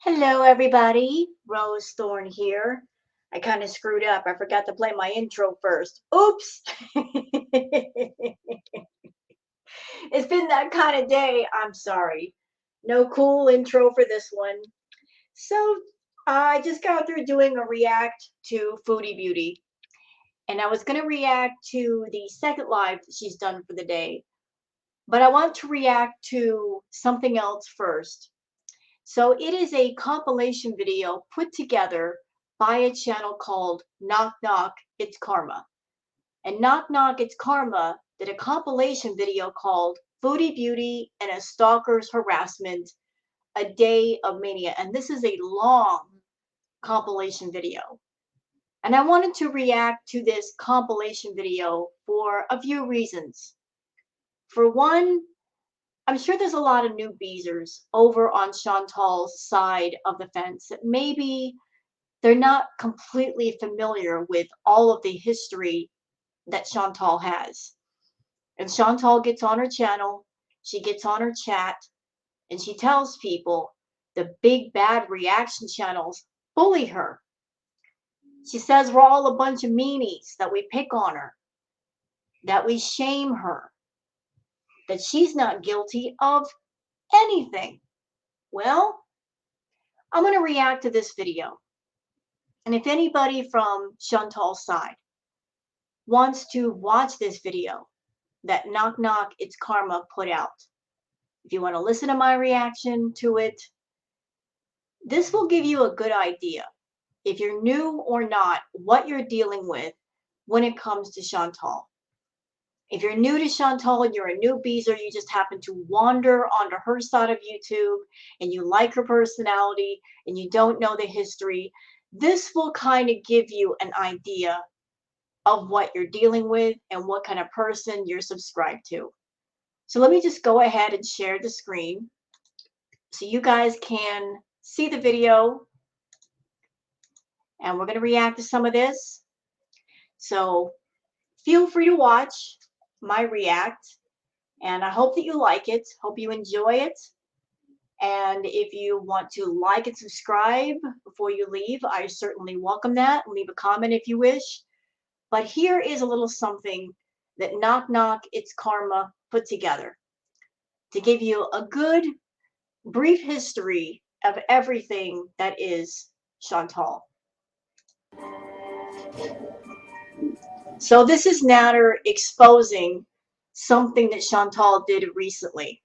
Hello, everybody. Rose Thorne here. I kind of screwed up. I forgot to play my intro first. Oops. It's been that kind of day. I'm sorry. No cool intro for this one. So, I just got through doing a react to Foodie Beauty, and I was going to react to the second live that she's done for the day, but I want to react to something else first. So it is a compilation video put together by a channel called Knock Knock It's Karma. And Knock Knock It's Karma did a compilation video called Foodie Beauty and a Stalker's Harassment, a Day of Mania. And this is a long compilation video. And I wanted to react to this compilation video for a few reasons. For one, I'm sure there's a lot of new beezers over on Chantal's side of the fence that maybe they're not completely familiar with all of the history that Chantal has. And Chantal gets on her channel, she gets on her chat, and she tells people the big bad reaction channels bully her. She says we're all a bunch of meanies, that we pick on her, that we shame her, that she's not guilty of anything. Well, I'm going to react to this video. And if anybody from Chantal's side wants to watch this video that Knock Knock It's Karma put out, if you want to listen to my reaction to it, this will give you a good idea, if you're new or not, what you're dealing with when it comes to Chantal. If you're new to Chantal and you're a new beezer, you just happen to wander onto her side of YouTube and you like her personality and you don't know the history, this will kind of give you an idea of what you're dealing with and what kind of person you're subscribed to. So let me just go ahead and share the screen so you guys can see the video, and we're going to react to some of this. So feel free to watch my react, and I hope that you like it. Hope you enjoy it. And if you want to like and subscribe before you leave, I certainly welcome that. Leave a comment if you wish. But here is a little something that Knock Knock It's Karma put together to give you a good brief history of everything that is Chantal. So this is Nader exposing something that Chantal did recently.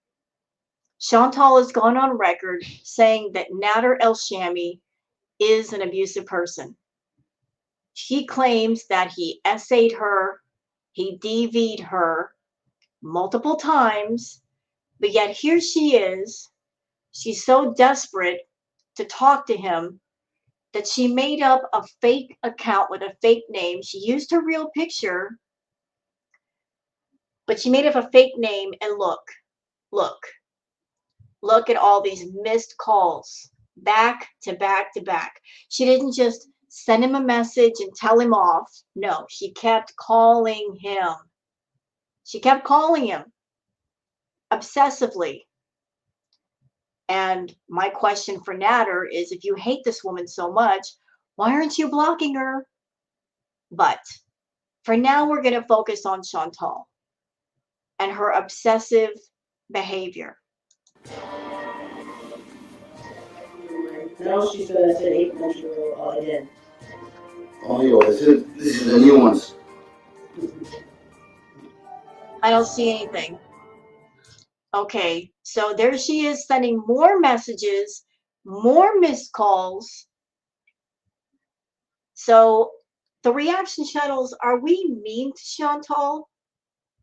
Chantal has gone on record saying that Nader El-Shami is an abusive person. She claims that he essayed her, he DV'd her multiple times, but yet here she is. She's so desperate to talk to him that she made up a fake account with a fake name. She used her real picture, but she made up a fake name, and look at all these missed calls, back to back to back. She didn't just send him a message and tell him off. No, she kept calling him. She kept calling him obsessively. And my question for Nader is, if you hate this woman so much, why aren't you blocking her? But for now, we're going to focus on Chantal and her obsessive behavior. Now she's gonna send 8-dimensional again. Oh, yo, this is the new ones. I don't see anything. Okay, so there she is sending more messages, more missed calls. So the reaction channels, are we mean to Chantal?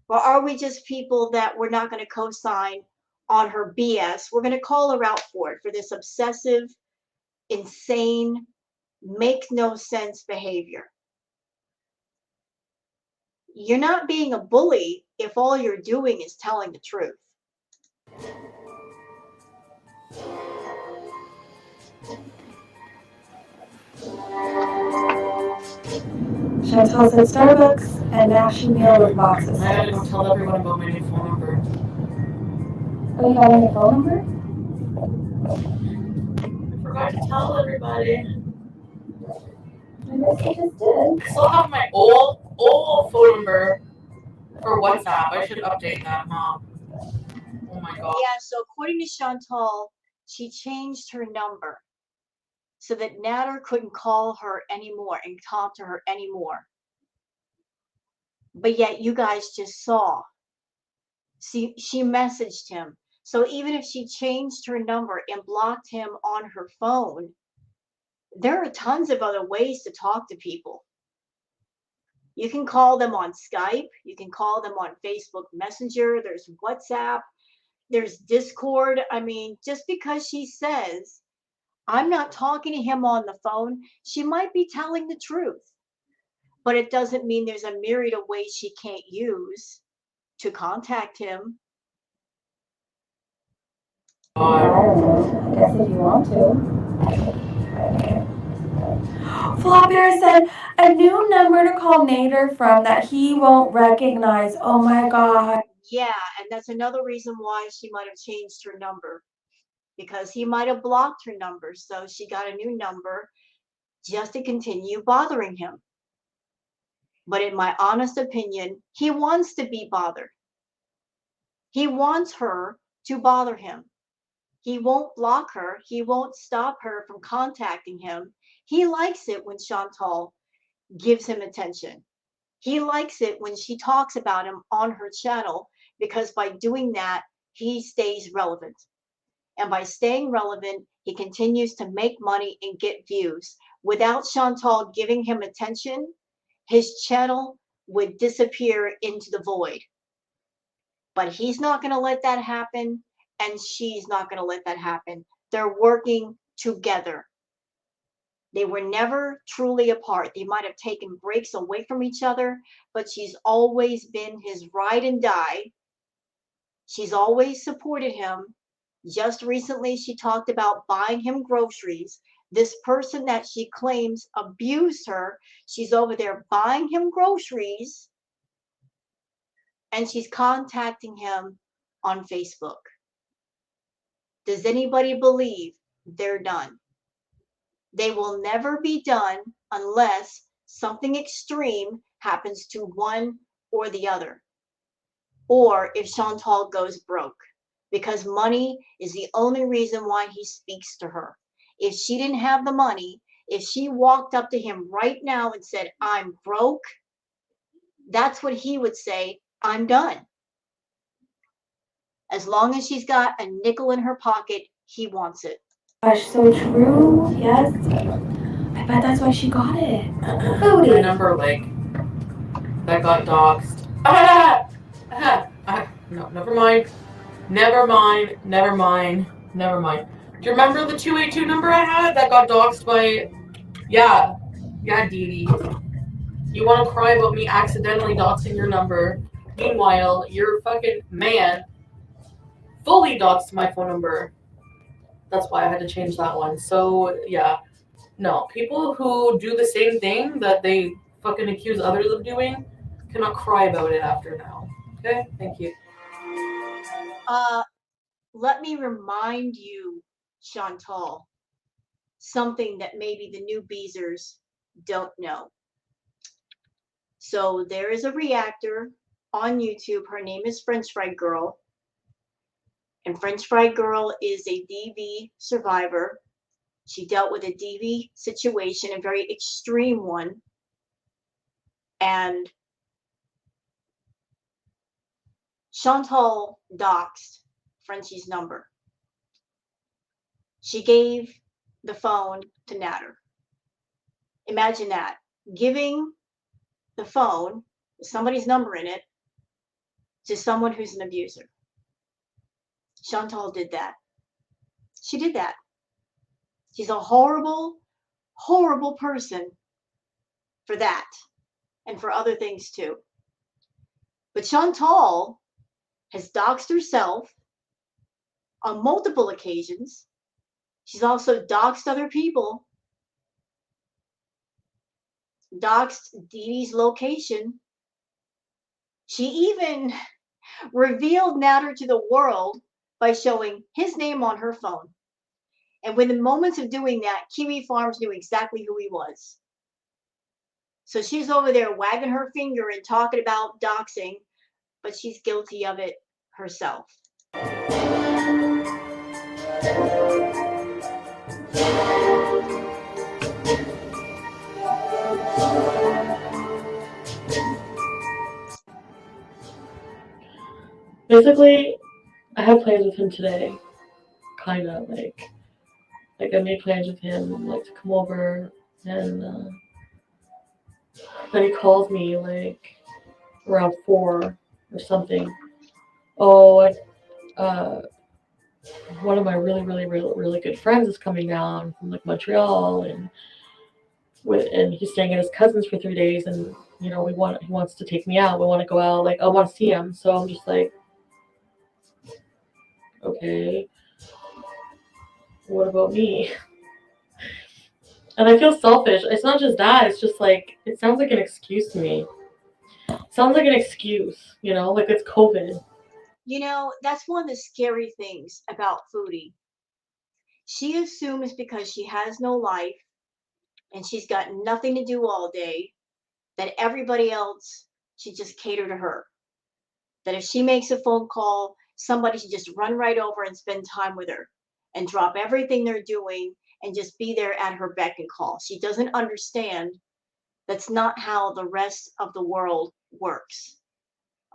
Or are we just people that we're not going to co-sign on her BS? We're going to call her out for it, for this obsessive, insane, make no sense behavior. You're not being a bully if all you're doing is telling the truth. Chantal said Starbucks, and now she mailed with boxes. I gotta go tell everyone about my new phone number. Oh, you got a new phone number? I forgot forgot to tell everybody. I guess I just did. I still have my old phone number for WhatsApp. I should update that, huh? Oh my god. Yeah, so according to Chantal, she changed her number so that Nader couldn't call her anymore and talk to her anymore. But yet you guys just saw. She messaged him. So even if she changed her number and blocked him on her phone, there are tons of other ways to talk to people. You can call them on Skype, you can call them on Facebook Messenger, there's WhatsApp, there's Discord. I mean, just because she says, I'm not talking to him on the phone, she might be telling the truth. But it doesn't mean there's a myriad of ways she can't use to contact him. I don't know. I guess if you want to. Flopbear said a new number to call Nader from that he won't recognize. Oh my god. Yeah, and that's another reason why she might have changed her number, because he might have blocked her number. So she got a new number just to continue bothering him. But in my honest opinion, he wants to be bothered. He wants her to bother him. He won't block her. He won't stop her from contacting him. He likes it when Chantal gives him attention. He likes it when she talks about him on her channel, because by doing that, he stays relevant. And by staying relevant, he continues to make money and get views. Without Chantal giving him attention, his channel would disappear into the void. But he's not going to let that happen, and she's not going to let that happen. They're working together. They were never truly apart. They might have taken breaks away from each other, but she's always been his ride and die. She's always supported him. Just recently, she talked about buying him groceries. This person that she claims abused her, she's over there buying him groceries, and she's contacting him on Facebook. Does anybody believe they're done? They will never be done unless something extreme happens to one or the other, or if Chantal goes broke, because money is the only reason why he speaks to her. If she didn't have the money, if she walked up to him right now and said, I'm broke, that's what he would say, I'm done. As long as she's got a nickel in her pocket, he wants it. Gosh, so true. Yes. I bet that's why she got it. My Foodie. number, like, that got doxxed. No, never mind. Never mind. Do you remember the 282 number I had that got doxxed by... Yeah, Dee Dee. You want to cry about me accidentally doxing your number. Meanwhile, your fucking man fully doxed my phone number. That's why I had to change that one. So, yeah. No, people who do the same thing that they fucking accuse others of doing cannot cry about it after now. Okay? Thank you. Let me remind you, Chantal, something that maybe the new Beezers don't know. So there is a reactor on YouTube. Her name is French Fry Girl. And French Fry Girl is a DV survivor. She dealt with a DV situation, a very extreme one. And Chantal doxed Frenchie's number. She gave the phone to Nader. Imagine that, giving the phone, somebody's number in it, to someone who's an abuser. Chantal did that. She did that. She's a horrible, horrible person for that, and for other things too. But Chantal has doxed herself on multiple occasions. She's also doxed other people, doxed Dee Dee's location. She even revealed Nader to the world by showing his name on her phone. And with the moments of doing that, Kiwi Farms knew exactly who he was. So she's over there wagging her finger and talking about doxing, but she's guilty of it herself. Basically, I have plans with him today. Kind of like I made plans with him like to come over, and then he calls me like around 4 or something. Oh, one of my really good friends is coming down from like Montreal, and he's staying at his cousin's for 3 days, and he wants to take me out. We want to go out. Like I want to see him. So I'm just like, okay, what about me? And I feel selfish. It's not just that. It's just like it sounds like an excuse to me. It sounds like an excuse, like it's COVID. That's one of the scary things about Foodie. She assumes because she has no life and she's got nothing to do all day that everybody else should just cater to her. That if she makes a phone call, somebody should just run right over and spend time with her and drop everything they're doing and just be there at her beck and call. She doesn't understand that's not how the rest of the world works.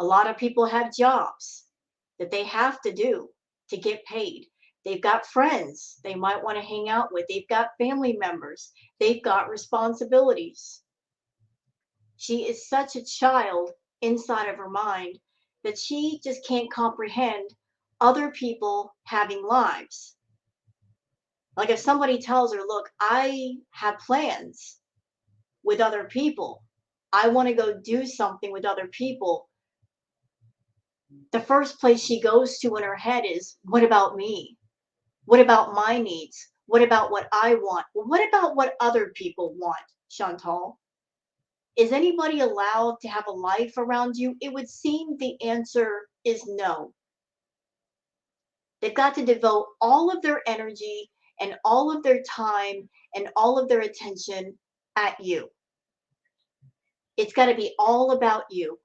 A lot of people have jobs that they have to do to get paid. They've got friends they might want to hang out with. They've got family members. They've got responsibilities. She is such a child inside of her mind that she just can't comprehend other people having lives. Like if somebody tells her, look, I have plans with other people, I want to go do something with other people, the first place she goes to in her head is, what about me? What about my needs? What about what I want? Well, what about what other people want, Chantal? Is anybody allowed to have a life around you? It would seem the answer is no. They've got to devote all of their energy and all of their time and all of their attention at you. It's got to be all about you.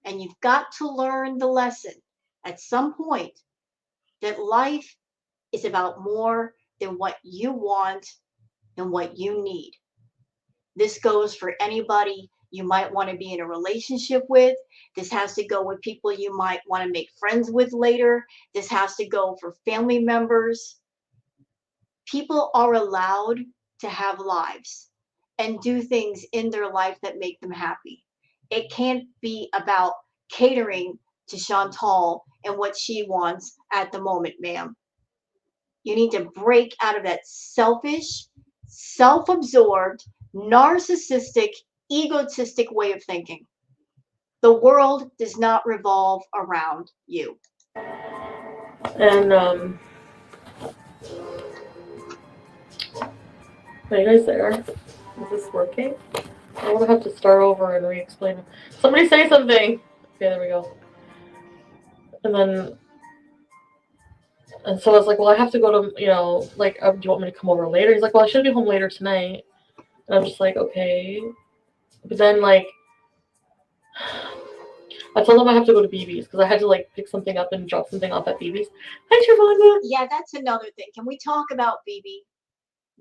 And you've got to learn the lesson at some point that life is about more than what you want and what you need. This goes for anybody you might want to be in a relationship with. This has to go with people you might want to make friends with later. This has to go for family members. People are allowed to have lives and do things in their life that make them happy. It can't be about catering to Chantal and what she wants at the moment, ma'am. You need to break out of that selfish, self-absorbed, narcissistic, egotistic way of thinking. The world does not revolve around you. And are you guys there? Is this working? I want to have to start over and re-explain it. Somebody say something. Okay, there we go. And so I was like, well, I have to go to, do you want me to come over later? He's like, well, I should be home later tonight. And I'm just like, okay. But then, I told him I have to go to BB's because I had to, pick something up and drop something off at BB's. Hi, Trevonda. Yeah, that's another thing. Can we talk about BB?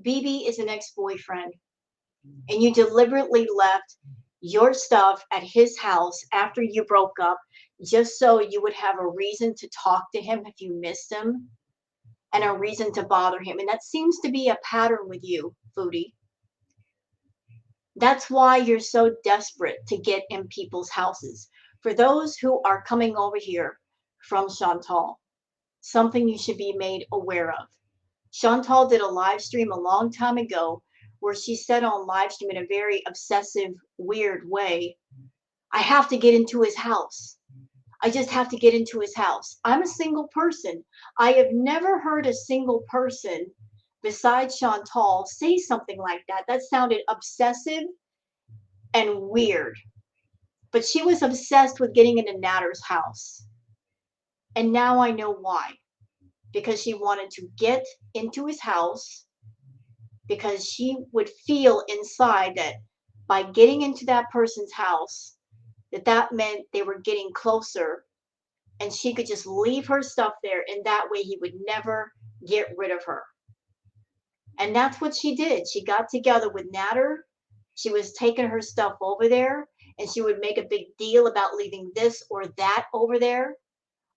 BB is an ex-boyfriend, and you deliberately left your stuff at his house after you broke up just so you would have a reason to talk to him if you missed him and a reason to bother him. And that seems to be a pattern with you, Foodie. That's why you're so desperate to get in people's houses. For those who are coming over here from Chantal, something you should be made aware of. Chantal did a live stream a long time ago where she said on live stream in a very obsessive, weird way, I have to get into his house. I just have to get into his house. I'm a single person. I have never heard a single person besides Chantal say something like that. That sounded obsessive and weird. But she was obsessed with getting into Nader's house. And now I know why. because she wanted to get into his house, because she would feel inside that by getting into that person's house, that meant they were getting closer, and she could just leave her stuff there, and that way he would never get rid of her. And that's what she did. She got together with Nader. She was taking her stuff over there, and she would make a big deal about leaving this or that over there.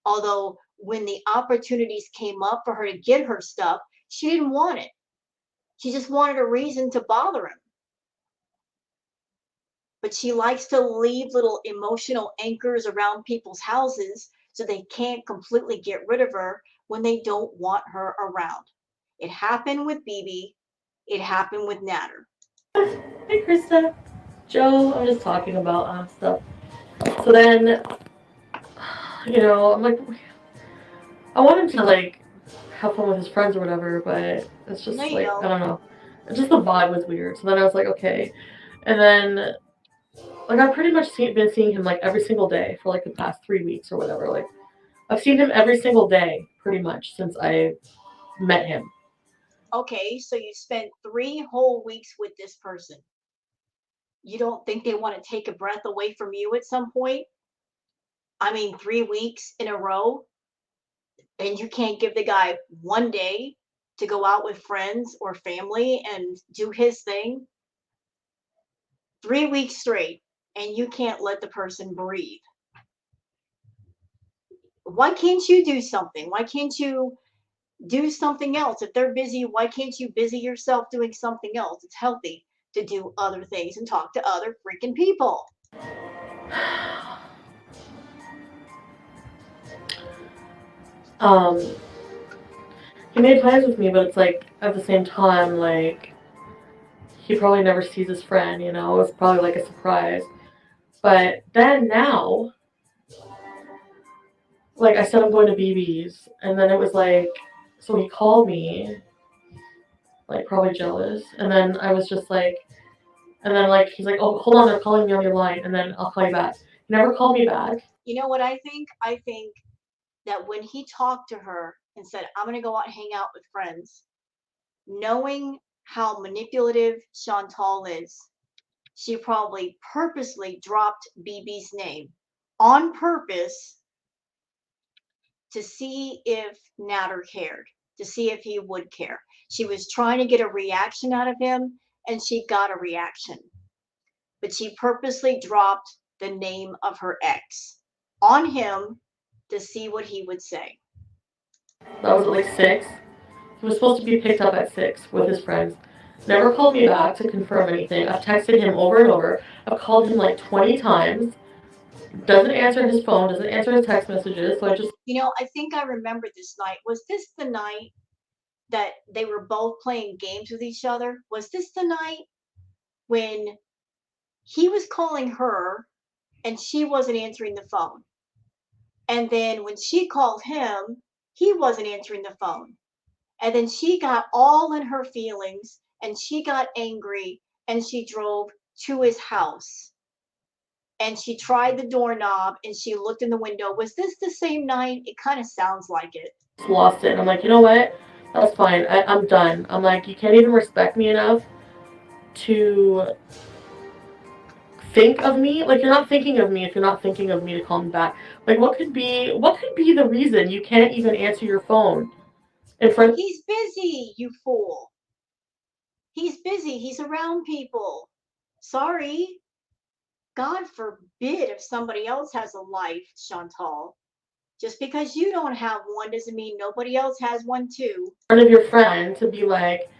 Although, when the opportunities came up for her to get her stuff, she didn't want it. She just wanted a reason to bother him. But she likes to leave little emotional anchors around people's houses so they can't completely get rid of her when they don't want her around. It happened with BB. It happened with Nader. Hey, Krista. Joe, I'm just talking about stuff. So then, I'm like, I want him to like have fun with his friends or whatever, but it's just No, you like I don't. don't know. It's just the vibe was weird. So then I was like, okay, and then like I've pretty much been seeing him like every single day for like the past 3 weeks or whatever. Like I've seen him every single day pretty much since I met him. Okay, so you spent 3 whole weeks with this person. You don't think they want to take a breath away from you at some point? I mean, 3 weeks in a row, and you can't give the guy one day to go out with friends or family and do his thing? 3 weeks straight, and you can't let the person breathe. Why can't you do something? Why can't you do something else? If they're busy, why can't you busy yourself doing something else? It's healthy to do other things and talk to other freaking people. um, he made plans with me, but it's like at the same time, like he probably never sees his friend. It was probably like a surprise. But then now, like I said, I'm going to BB's, and then it was like, so he called me, like probably jealous, and then I was just like, and then like he's like, oh, hold on, they're calling me on your line, and then I'll call you back. He never called me back. You know what I think? I think that when he talked to her and said, I'm going to go out and hang out with friends, knowing how manipulative Chantal is, she probably purposely dropped BB's name on purpose to see if Nader cared, to see if he would care. She was trying to get a reaction out of him, and she got a reaction. But she purposely dropped the name of her ex on him to see what he would say. That was at like 6. He was supposed to be picked up at 6 with his friends. Never called me back to confirm anything. I've texted him over and over. I've called him like 20 times. Doesn't answer his phone, doesn't answer his text messages, so I just. I think I remember this night. Was this the night that they were both playing games with each other? Was this the night when he was calling her and she wasn't answering the phone? And then when she called him, he wasn't answering the phone. And then she got all in her feelings and she got angry and she drove to his house. And she tried the doorknob and she looked in the window. Was this the same night? It kind of sounds like it. Lost it. And I'm like, you know what? That's fine. I'm done. I'm like, you can't even respect me enough to think of me. Like, you're not thinking of me if you're not thinking of me to call me back. Like, what could be the reason you can't even answer your phone in front? He's busy, you fool. He's busy. He's around people. Sorry. God forbid if somebody else has a life, Chantal. Just because you don't have one doesn't mean nobody else has one too. Of your friend to be like,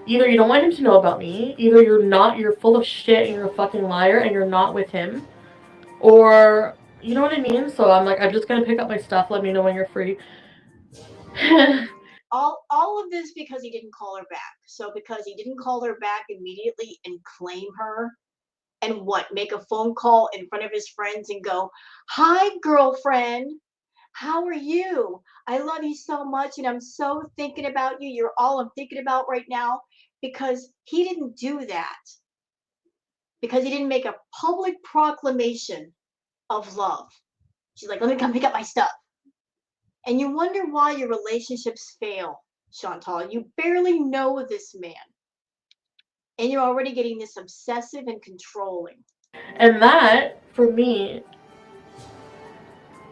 either you don't want him to know about me, either you're full of shit and you're a fucking liar and you're not with him, or you know what I mean? So I'm like, I'm just gonna pick up my stuff, let me know when you're free. all of this because he didn't call her back. So because he didn't call her back immediately and claim her, and make a phone call in front of his friends and go, "Hi, girlfriend. How are you? I love you so much and I'm so thinking about you. You're all I'm thinking about right now." Because he didn't do that. Because he didn't make a public proclamation of love. She's like, "Let me come pick up my stuff." And you wonder why your relationships fail, Chantal. You barely know this man, and you're already getting this obsessive and controlling. And that, for me,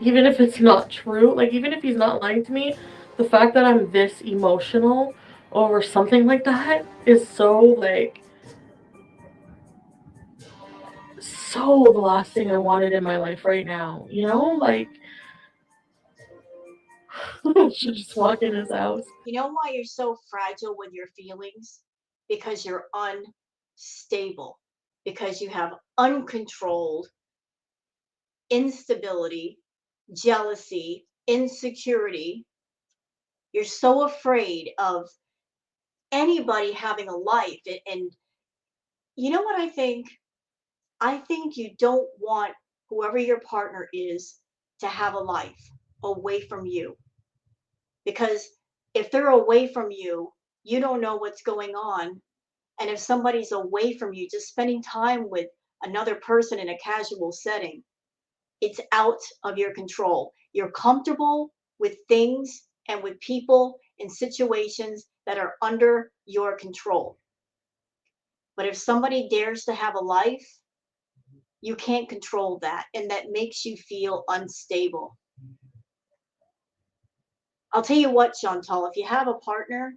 even if it's not true, like even if he's not lying to me, the fact that I'm this emotional over something like that is so like so the last thing I wanted in my life right now. You know, like I should just walk in his house. You know why you're so fragile with your feelings? Because you're unstable, because you have uncontrolled instability, jealousy, insecurity. You're so afraid of anybody having a life. And you know what I think? I think you don't want whoever your partner is to have a life away from you. Because if they're away from you, you don't know what's going on. And if somebody's away from you, just spending time with another person in a casual setting, it's out of your control. You're comfortable with things and with people in situations that are under your control. But if somebody dares to have a life, you can't control that. And that makes you feel unstable. I'll tell you what, Chantal, if you have a partner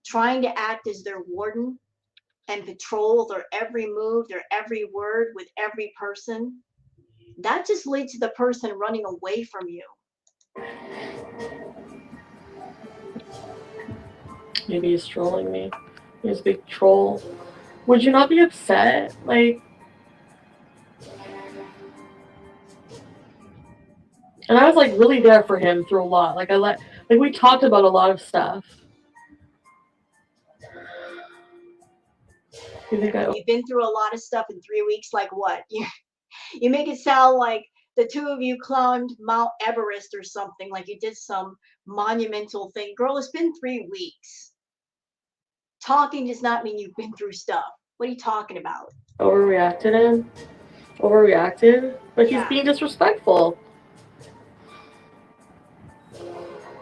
trying to act as their warden and control their every move, their every word with every person, that just leads to the person running away from you. Maybe he's trolling me. He's a big troll. Would you not be upset? Like, and I was like really there for him through a lot. Like we talked about a lot of stuff. You think I You've been through a lot of stuff in 3 weeks, like what? You make it sound like the two of you climbed Mount Everest or something, like you did some monumental thing. Girl, it's been 3 weeks. Talking does not mean you've been through stuff. What are you talking about? overreacted him? Overreacted? But he's Yeah. being disrespectful.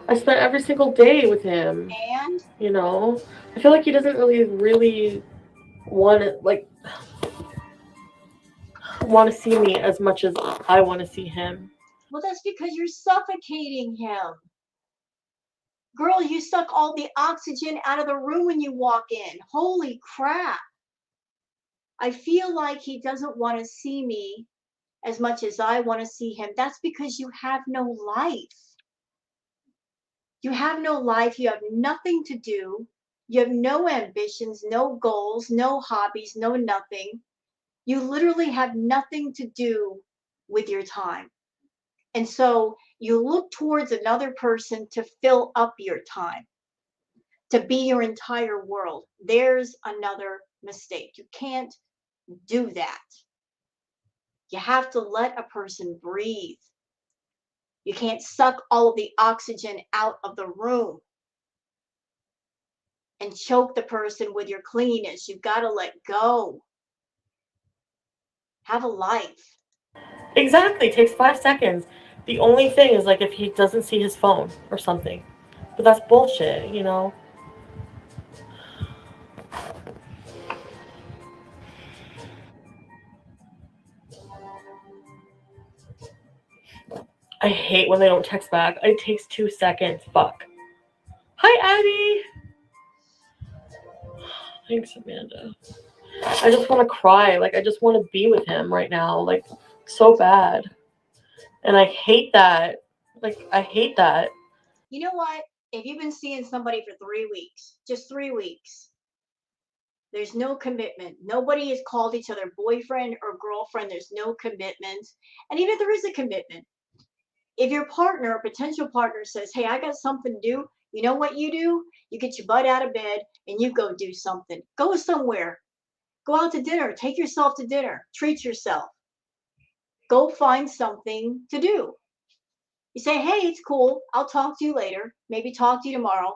I spent every single day with him. And You know, I feel like he doesn't really want to see me as much as I want to see him. well, that's because you're suffocating him. Girl, you suck all the oxygen out of the room when you walk in. Holy crap. I feel like he doesn't want to see me as much as I want to see him. That's because you have no life. You have no life. You have nothing to do. You have no ambitions, no goals, no hobbies, no nothing. You literally have nothing to do with your time. And so you look towards another person to fill up your time, to be your entire world. There's another mistake. You can't do that. You have to let a person breathe. You can't suck all of the oxygen out of the room and choke the person with your cleanness. You've got to let go. Have a life. Exactly. It takes 5 seconds. The only thing is like if he doesn't see his phone or something. But that's bullshit, you know? I hate when they don't text back. It takes 2 seconds. Fuck. Hi, Abby. Thanks, Amanda. I just want to cry. Like, I just want to be with him right now. Like, so bad. And I hate that. Like, I hate that. You know what? If you've been seeing somebody for 3 weeks, just 3 weeks, there's no commitment. Nobody has called each other boyfriend or girlfriend. There's no commitment. And even if there is a commitment, if your partner or potential partner says, hey, I got something to do, you know what you do? You get your butt out of bed and you go do something. Go somewhere. Go out to dinner. Take yourself to dinner. Treat yourself. Go find something to do. You say, hey, it's cool. I'll talk to you later. Maybe talk to you tomorrow.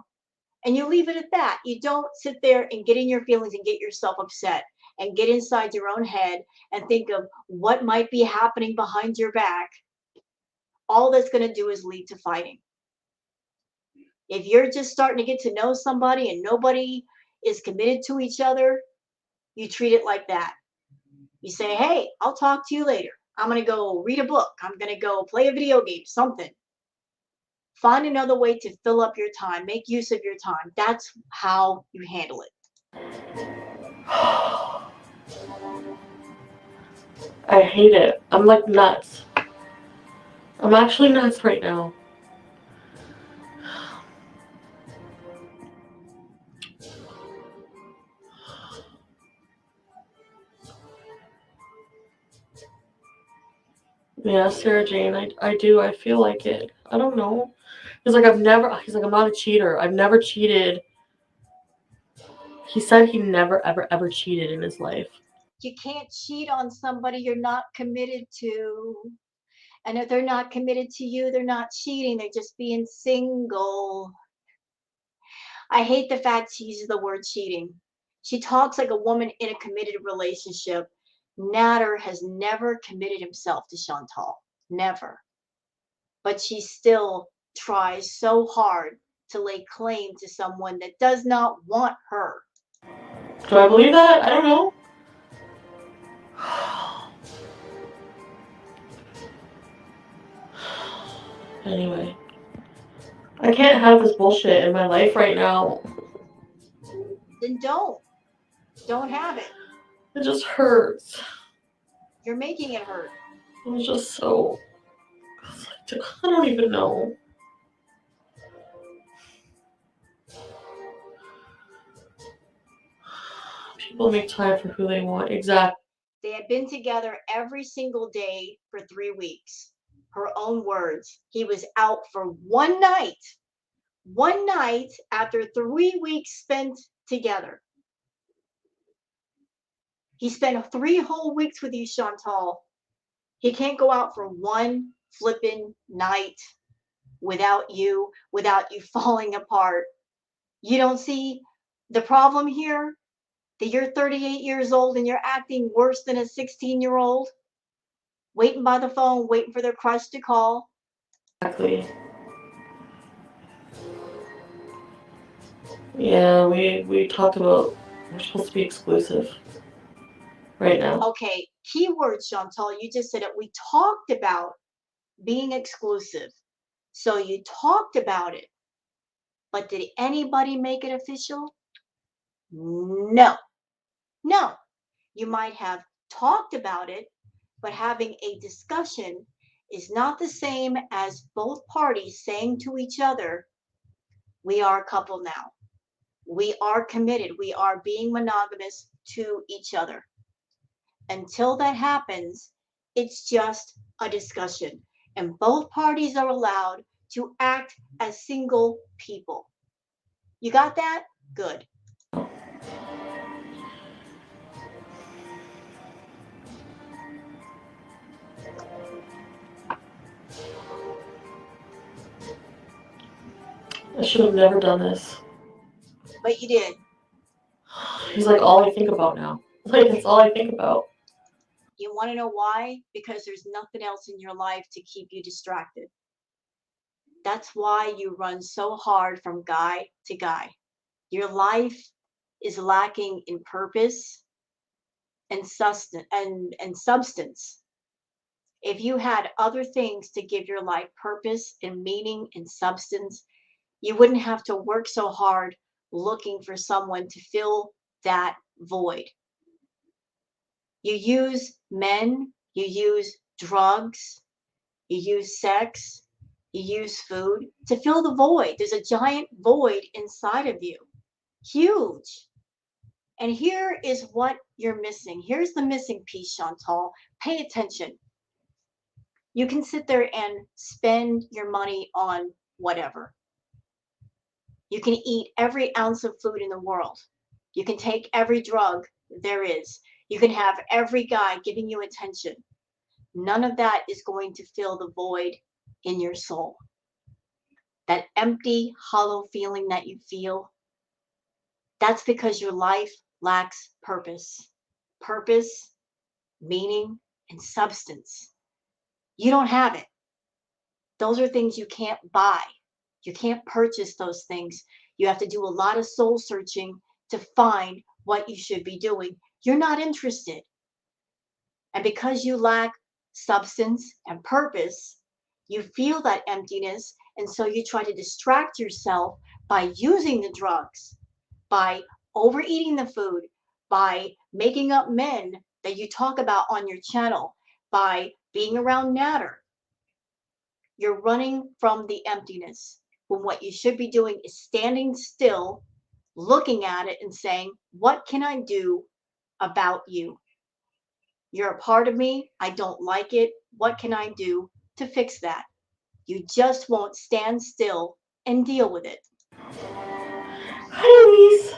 And you leave it at that. You don't sit there and get in your feelings and get yourself upset and get inside your own head and think of what might be happening behind your back. all that's going to do is lead to fighting. If you're just starting to get to know somebody and nobody is committed to each other, you treat it like that. You say, hey, I'll talk to you later. I'm going to go read a book. I'm going to go play a video game, something. Find another way to fill up your time. Make use of your time. That's how you handle it. I hate it. I'm like nuts. I'm actually nuts right now. Yeah, Sarah Jane, I do. I feel like it. I don't know. He's like, I'm not a cheater. I've never cheated. He said he never, ever, ever cheated in his life. You can't cheat on somebody you're not committed to. And if they're not committed to you, they're not cheating. They're just being single. I hate the fact she uses the word cheating. She talks like a woman in a committed relationship. Nader has never committed himself to Chantal. Never. But she still tries so hard to lay claim to someone that does not want her. Do I believe that? I don't know. Anyway, I can't have this bullshit in my life right now. Then don't. Don't have it. It just hurts. You're making it hurt. It was just so. I don't even know. People make time for who they want. Exactly. They had been together every single day for 3 weeks. Her own words. He was out for one night. One night after 3 weeks spent together. He spent 3 whole weeks with you, Chantal. He can't go out for one flippin' night without you falling apart. You don't see the problem here? That you're 38 years old and you're acting worse than a 16-year-old? Waiting by the phone, waiting for their crush to call. Exactly. Yeah, we talked about we're supposed to be exclusive right now. Okay, keyword, Chantal, you just said it. We talked about being exclusive. So you talked about it. But did anybody make it official? No. No. You might have talked about it, but having a discussion is not the same as both parties saying to each other, we are a couple now. We are committed. We are being monogamous to each other. Until that happens, it's just a discussion. And both parties are allowed to act as single people. You got that? Good. I should have never done this. But you did. He's like all I think about now. Like that's all I think about. You want to know why? Because there's nothing else in your life to keep you distracted. That's why you run so hard from guy to guy. Your life is lacking in purpose and substance. If you had other things to give your life purpose and meaning and substance, you wouldn't have to work so hard looking for someone to fill that void. You use men, you use drugs, you use sex, you use food to fill the void. There's a giant void inside of you. Huge. And here is what you're missing. Here's the missing piece, Chantal. Pay attention. You can sit there and spend your money on whatever. You can eat every ounce of food in the world. You can take every drug there is. You can have every guy giving you attention. None of that is going to fill the void in your soul. That empty, hollow feeling that you feel, that's because your life lacks purpose. Purpose, meaning, and substance. You don't have it. Those are things you can't buy. You can't purchase those things. You have to do a lot of soul searching to find what you should be doing. You're not interested. And because you lack substance and purpose, you feel that emptiness. And so you try to distract yourself by using the drugs, by overeating the food, by making up men that you talk about on your channel, by being around Nader. You're running from the emptiness when what you should be doing is standing still, looking at it and saying, what can I do about you? You're a part of me. I don't like it. What can I do to fix that? You just won't stand still and deal with it. Hi, Elise.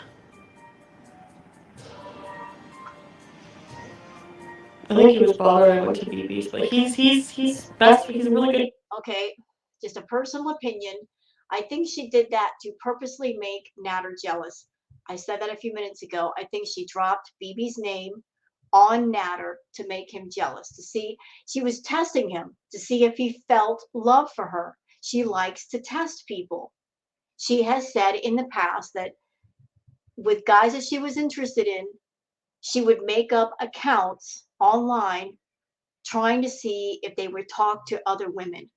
I think he was bothered I went to BB's, but he's best. He's really good. Okay, just a personal opinion. I think she did that to purposely make Nader jealous. I said that a few minutes ago. I think she dropped BB's name on Nader to make him jealous, to see, she was testing him to see if he felt love for her. She likes to test people. She has said in the past that with guys that she was interested in, she would make up accounts online trying to see if they would talk to other women.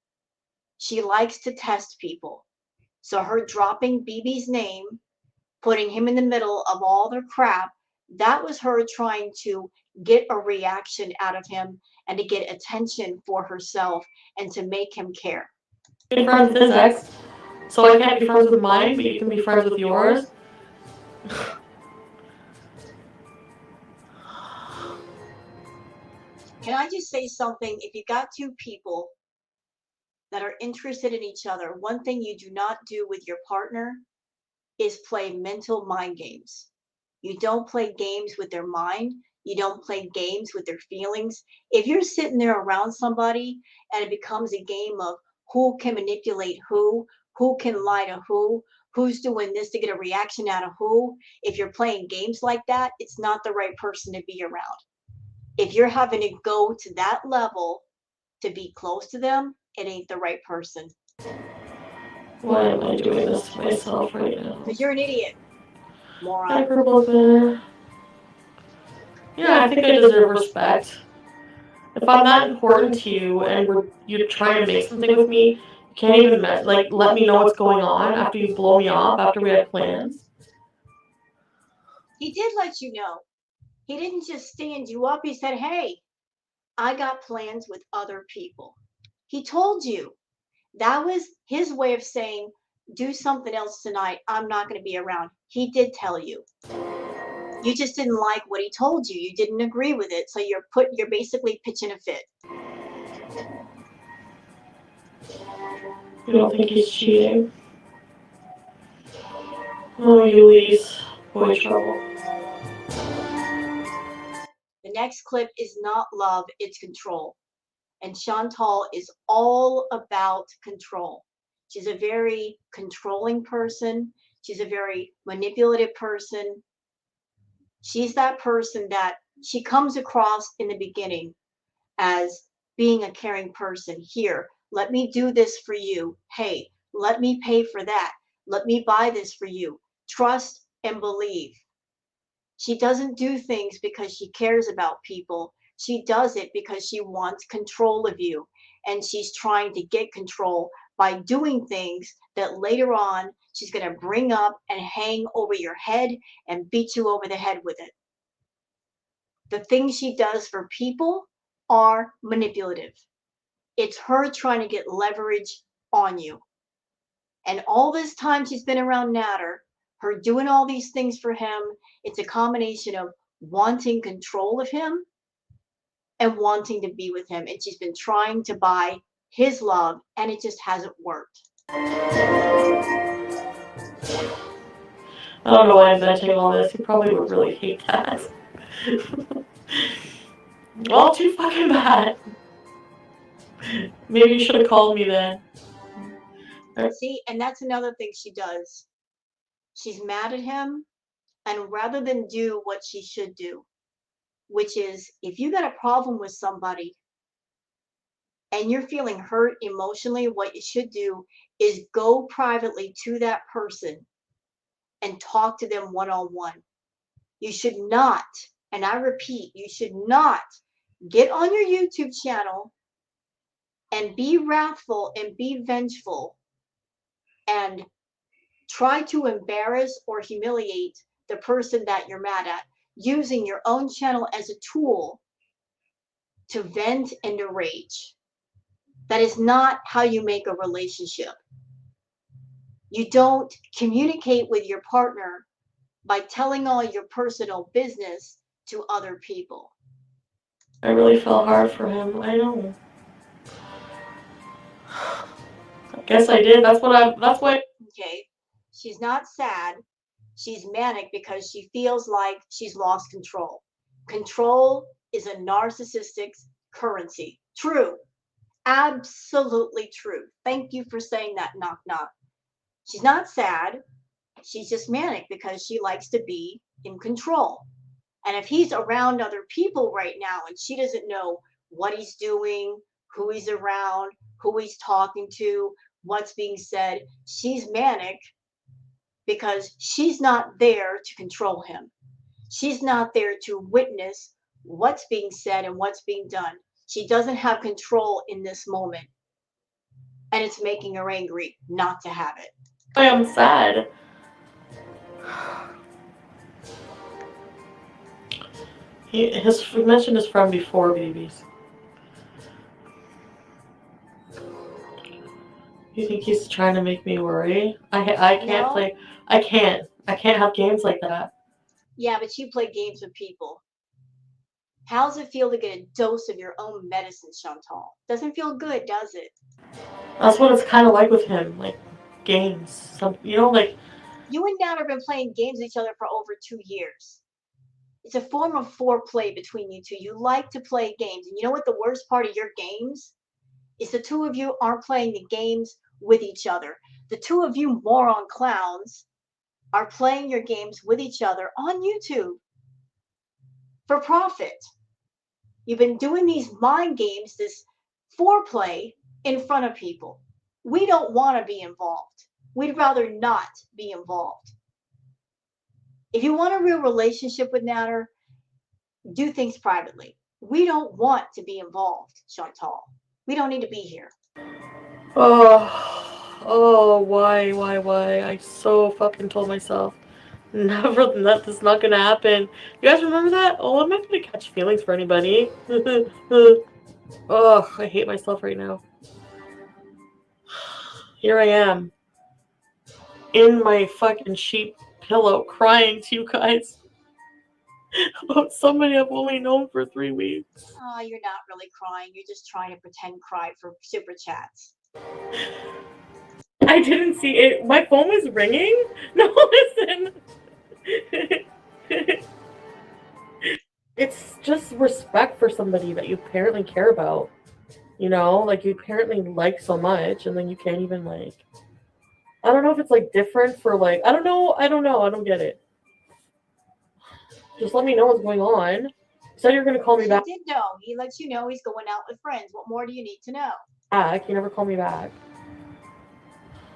She likes to test people. So her dropping BB's name, putting him in the middle of all their crap, that was her trying to get a reaction out of him and to get attention for herself and to make him care. Good friends with his ex, so I can't be friends with mine, but you can be friends with yours. Can I just say something? If you got two people that are interested in each other, one thing you do not do with your partner is play mental mind games. You don't play games with their mind. You don't play games with their feelings. If you're sitting there around somebody and it becomes a game of who can manipulate who can lie to who's doing this to get a reaction out of who, if you're playing games like that, it's not the right person to be around. If you're having to go to that level to be close to them, it ain't the right person. Why am I doing this to myself right now? Because you're an idiot, moron. Diaper book banner. Yeah, I think I deserve respect. If I'm that important to you and you're trying to make something with me, you can't even let me know what's going on after you blow me off after we had plans. He did let you know. He didn't just stand you up. He said, hey, I got plans with other people. He told you. That was his way of saying, do something else tonight. I'm not going to be around. He did tell you. You just didn't like what he told you. You didn't agree with it. So you're basically pitching a fit. You don't think he's cheating? Oh, Elise. Boy trouble. The next clip is not love, it's control. And Chantal is all about control. She's a very controlling person. She's a very manipulative person. She's that person that she comes across in the beginning as being a caring person. Here, let me do this for you. Hey, let me pay for that. Let me buy this for you. Trust and believe. She doesn't do things because she cares about people. She does it because she wants control of you. And she's trying to get control by doing things that later on she's going to bring up and hang over your head and beat you over the head with it. The things she does for people are manipulative. It's her trying to get leverage on you. And all this time she's been around Nader, her doing all these things for him, it's a combination of wanting control of him and wanting to be with him. And she's been trying to buy his love, and it just hasn't worked. I don't know why I'm venting all this. You probably would really hate that. All too fucking bad. Maybe you should have called me then. See, and that's another thing she does. She's mad at him, and rather than do what she should do, which is if you got a problem with somebody and you're feeling hurt emotionally, what you should do is go privately to that person and talk to them one on one. You should not, and I repeat, you should not get on your YouTube channel and be wrathful and be vengeful and try to embarrass or humiliate the person that you're mad at using your own channel as a tool to vent and to rage. That is not how you make a relationship. You don't communicate with your partner by telling all your personal business to other people. I really felt hard for him. I know. I guess I did. That's why. Okay? She's not sad. She's manic because she feels like she's lost control. Control is a narcissistic currency. True. Absolutely true. Thank you for saying that, knock knock. She's not sad. She's just manic because she likes to be in control. And if he's around other people right now and she doesn't know what he's doing, who he's around, who he's talking to, what's being said, she's manic because she's not there to control him. She's not there to witness what's being said and what's being done. She doesn't have control in this moment. And it's making her angry not to have it. I am sad. He mentioned his friend before, babies. You think he's trying to make me worry? I can't No. play. I can't have games like that. Yeah, but you play games with people. How's it feel to get a dose of your own medicine, Chantal? Doesn't feel good, does it? That's what it's kind of like with him, like games. Some, like You and Nader have been playing games with each other for over 2 years. It's a form of foreplay between you two. You like to play games. And you know what the worst part of your games is? The two of you aren't playing the games with each other. The two of you moron clowns are playing your games with each other on YouTube for profit. You've been doing these mind games, this foreplay in front of people. We don't want to be involved. We'd rather not be involved. If you want a real relationship with Nader, do things privately. We don't want to be involved, Chantal. We don't need to be here. why? I so fucking told myself never that this is not gonna happen. You guys remember that? Oh, I'm not gonna catch feelings for anybody. Oh, I hate myself right now. Here I am in my fucking sheep pillow crying to you guys about somebody I've only known for 3 weeks. Oh, you're not really crying. You're just trying to pretend cry for super chats. I didn't see it. My phone was ringing. No, listen. It's just respect for somebody that you apparently care about. Like you apparently like so much, and then you can't even like. I don't know if it's like different for like. I don't know. I don't get it. Just let me know what's going on. You said you're gonna call me back. He did know. He lets you know he's going out with friends. What more do you need to know? You never call me back.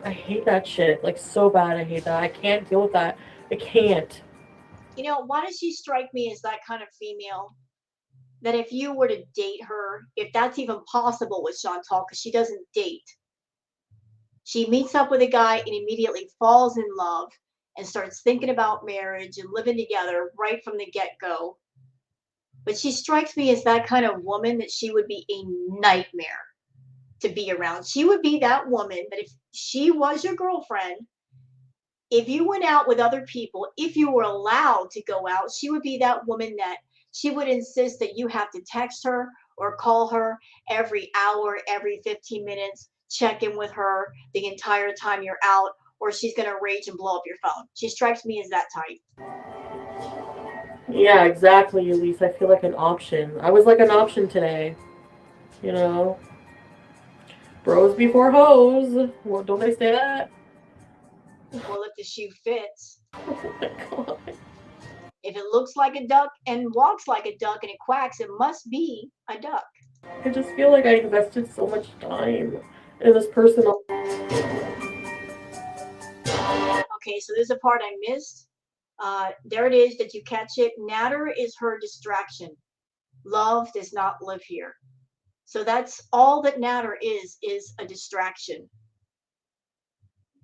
I hate that shit. Like so bad. I hate that. I can't deal with that. I can't. You know, why does she strike me as that kind of female? That if you were to date her, if that's even possible with Chantal, because she doesn't date, she meets up with a guy and immediately falls in love and starts thinking about marriage and living together right from the get-go. But she strikes me as that kind of woman that she would be a nightmare to be around. She would be that woman that if she was your girlfriend, if you went out with other people, if you were allowed to go out, she would be that woman that she would insist that you have to text her or call her every hour, every 15 minutes, check in with her the entire time you're out, or she's going to rage and blow up your phone. She strikes me as that type. Yeah, exactly, Elise. I feel like an option. I was like an option today. Bros before hoes. Well, don't they say that? Well, if the shoe fits. Oh my god. If it looks like a duck and walks like a duck and it quacks, it must be a duck. I just feel like I invested so much time in this person. Okay, so there's a part I missed. There it is. Did you catch it? Nader is her distraction. Love does not live here. So that's all that Nader is a distraction.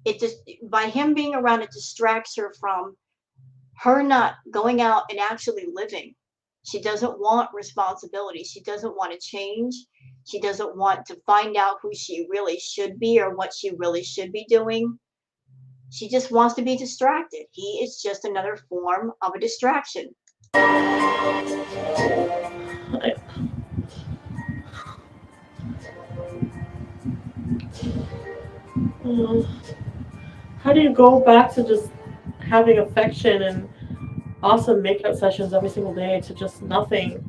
It just, by him being around, it distracts her from her not going out and actually living. She doesn't want responsibility. She doesn't want to change. She doesn't want to find out who she really should be or what she really should be doing. She just wants to be distracted. He is just another form of a distraction. How do you go back to just having affection and awesome makeup sessions every single day to just nothing?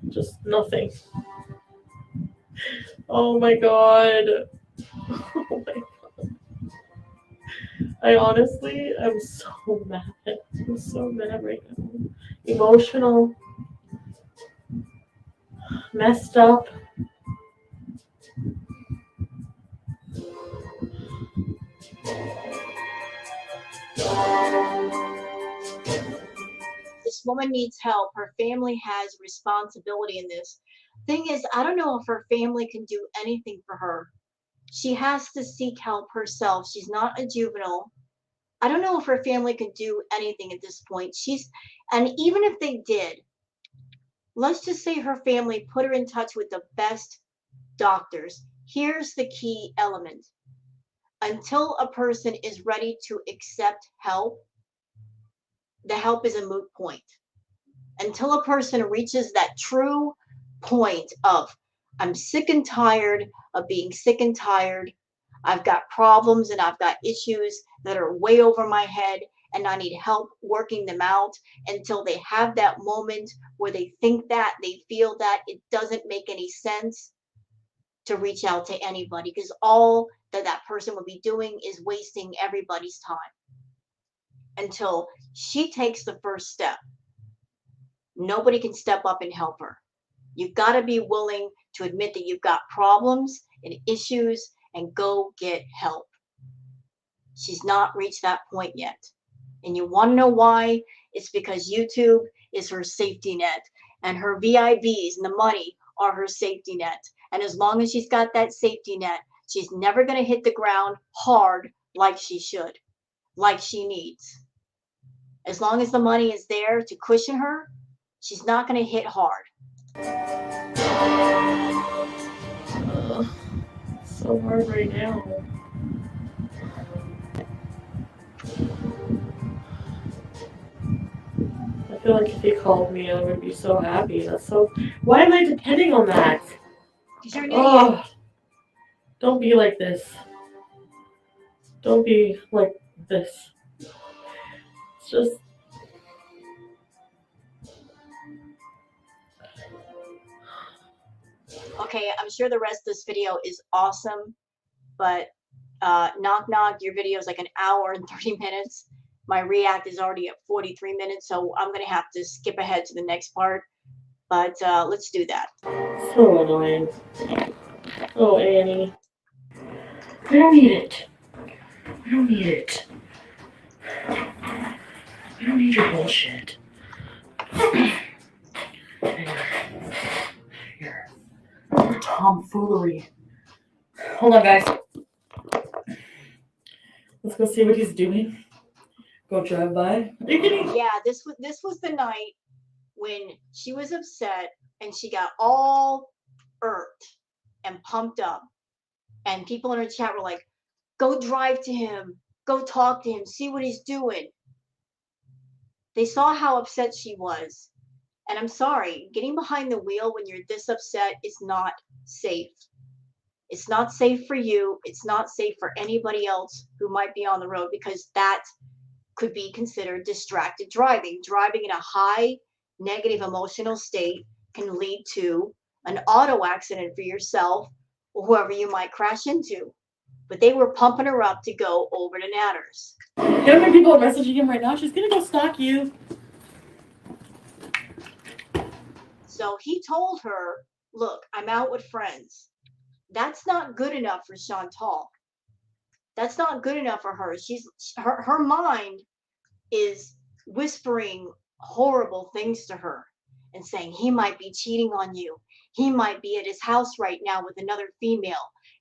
Just nothing. Oh my god. Oh my god. I honestly am so mad. I'm so mad right now. Emotional. Messed up. This woman needs help. Her family has responsibility in this. Thing is, I don't know if her family can do anything for her. She has to seek help herself. She's not a juvenile. I don't know if her family can do anything at this point. And even if they did, let's just say her family put her in touch with the best doctors. Here's the key element. Until a person is ready to accept help, the help is a moot point. Until a person reaches that true point of, I'm sick and tired of being sick and tired. I've got problems and I've got issues that are way over my head and I need help working them out, until they have that moment where they think that, they feel that it doesn't make any sense to reach out to anybody, because all that person would be doing is wasting everybody's time. Until she takes the first step, nobody can step up and help her. You've got to be willing to admit that you've got problems and issues and go get help. She's not reached that point yet. And you want to know why? It's because YouTube is her safety net, and her VIBs and the money are her safety net. And as long as she's got that safety net, she's never going to hit the ground hard like she should, like she needs. As long as the money is there to cushion her, she's not going to hit hard. So hard right now. I feel like if he called me, I would be so happy. That's so. Why am I depending on that? Because you're an idiot. Don't be like this. Don't be like this. It's just. Okay, I'm sure the rest of this video is awesome, but knock knock, your video is like an hour and 30 minutes. My react is already at 43 minutes, so I'm gonna have to skip ahead to the next part. But let's do that. So annoying. Oh, Annie. I don't need it. I don't need it. I don't need your bullshit. Your tomfoolery. Hold on, guys. Let's go see what he's doing. Go drive by. Yeah, this was the night when she was upset and she got all irked and pumped up, and people in her chat were like, "Go drive to him. Go talk to him. See what he's doing." They saw how upset she was. And I'm sorry, getting behind the wheel when you're this upset is not safe. It's not safe for you. It's not safe for anybody else who might be on the road, because that could be considered distracted driving. Driving in a high negative emotional state can lead to an auto accident for yourself or whoever you might crash into. But they were pumping her up to go over to Nader's. You know how many people are messaging him right now? She's gonna go stalk you. So he told her, look, I'm out with friends. That's not good enough for Chantal. That's not good enough for her. Her mind is whispering horrible things to her and saying he might be cheating on you. He might be at his house right now with another female.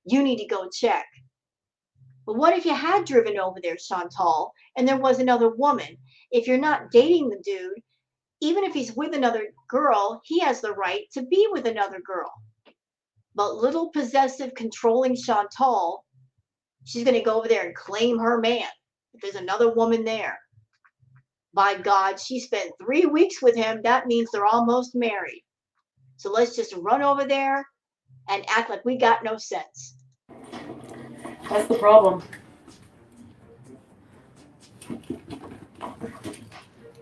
You need to go check. But what if you had driven over there, Chantal, and there was another woman? If you're not dating the dude, even if he's with another girl, he has the right to be with another girl. But little possessive, controlling Chantal, she's going to go over there and claim her man if there's another woman there. By God, she spent 3 weeks with him. That means they're almost married. So let's just run over there and act like we got no sense. That's the problem.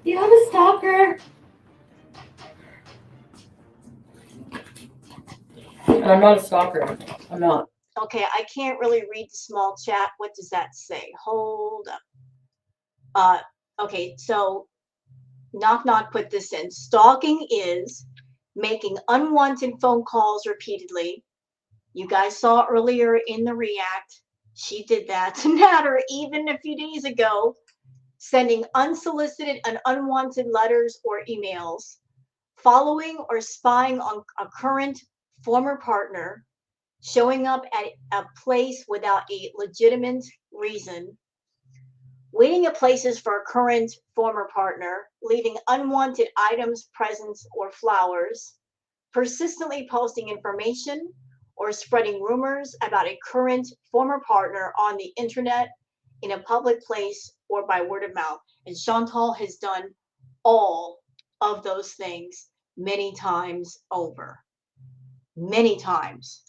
You have a stalker. And I'm not a stalker. I'm not. Okay, I can't really read the small chat. What does that say? Hold up. Okay, so Knock Knock put this in. Stalking is making unwanted phone calls repeatedly. You guys saw earlier in the react, she did that to Nader even a few days ago, sending unsolicited and unwanted letters or emails, following or spying on a current former partner, showing up at a place without a legitimate reason, waiting at places for a current former partner, leaving unwanted items, presents, or flowers, persistently posting information or spreading rumors about a current former partner on the internet, in a public place, or by word of mouth. And Chantal has done all of those things many times over. Many times.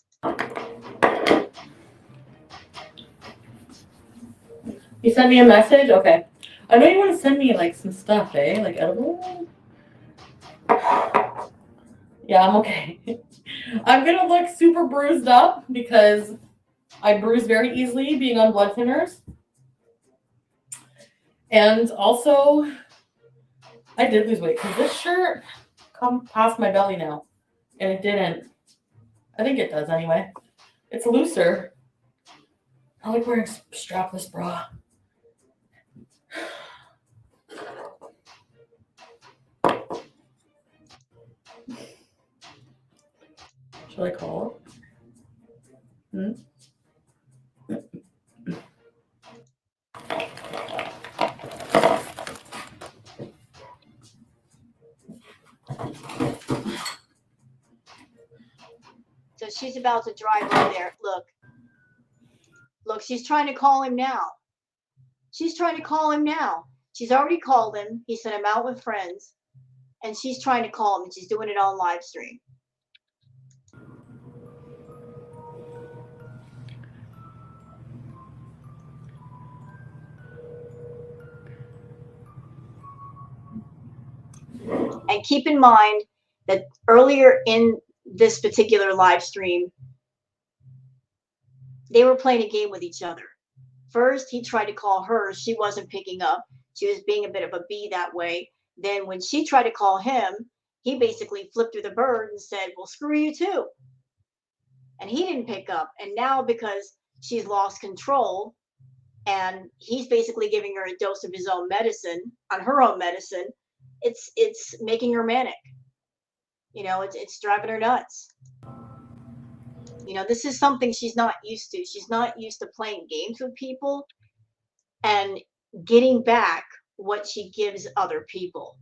You sent me a message? Okay. I know you want to send me like some stuff, eh? Like edible? Yeah, I'm okay. I'm gonna look super bruised up because I bruise very easily being on blood thinners. And also, I did lose weight because this shirt come past my belly now. And it didn't. I think it does anyway. It's looser. I like wearing strapless bra. Should I call it? So she's about to drive over there. Look, she's trying to call him now. She's trying to call him now. She's already called him. He said, I'm out with friends. And she's trying to call him, and she's doing it on live stream. And keep in mind that earlier in this particular live stream, they were playing a game with each other. First, he tried to call her. She wasn't picking up. She was being a bit of a bee that way. Then when she tried to call him, he basically flipped through the bird and said, well, screw you too. And he didn't pick up. And now because she's lost control and he's basically giving her a dose of his own medicine, on her own medicine, it's making her manic. You know, it's driving her nuts. You know, this is something she's not used to. She's not used to playing games with people and getting back what she gives other people.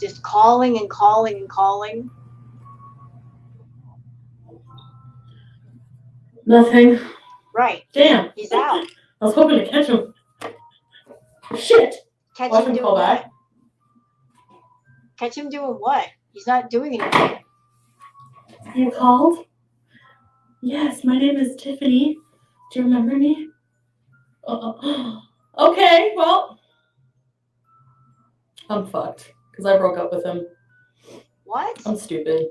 Just calling and calling and calling. Nothing. Right. Damn. He's out. I was hoping to catch him. Shit. Catch Watch him doing call what? back. Catch him doing what? He's not doing anything. You called? Yes, my name is Tiffany. Do you remember me? Okay, well, I'm fucked because I broke up with him. What? I'm stupid.